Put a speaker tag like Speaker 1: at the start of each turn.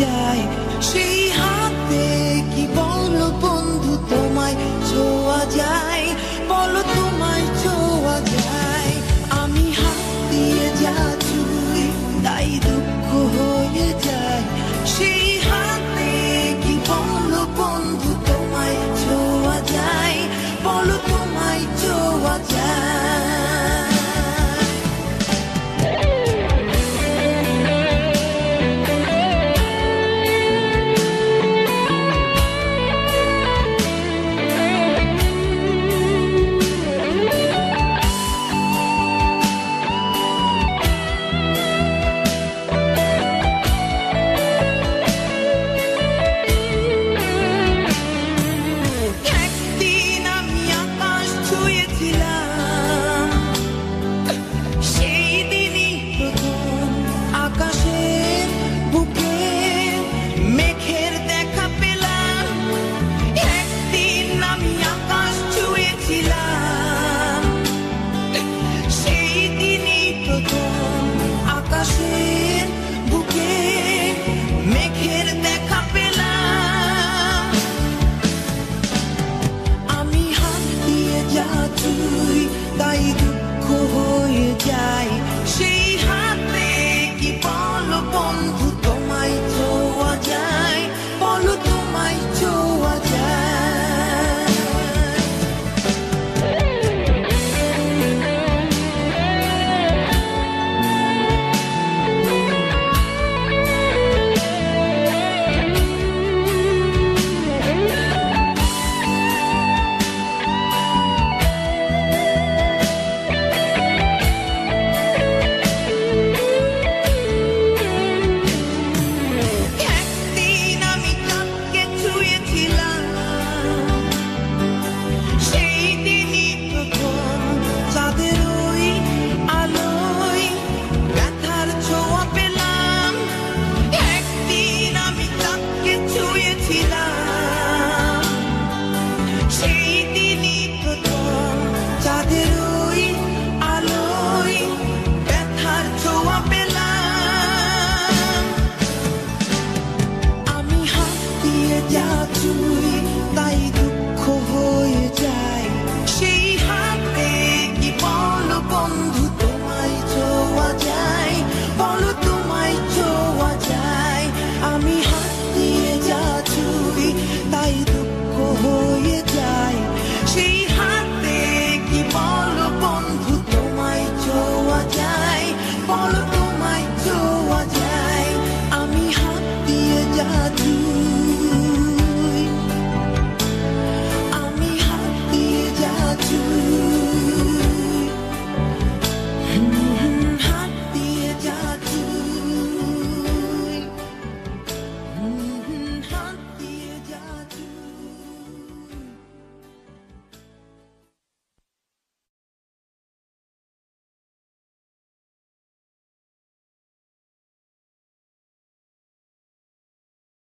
Speaker 1: যায় সেই হাতে কি বলো বন্ধু তোমায় ছোঁয়া যায়, বলো তোমায় ছোঁয়া যায়। আমি হাত দিয়ে যা ছুঁই তাই দুঃখ হয়ে যায় সেই হাতে কি বলো বন্ধু তোমায় ছোঁয়া যায়, বলো তোমায় ছোঁয়া যায়। তাই দুঃখ হয়ে যায় সেই হাতে কি বলো বন্ধু তোমায় ছোঁয়া যায়, বলো তোমায় ছোঁয়া যায়। যা তুই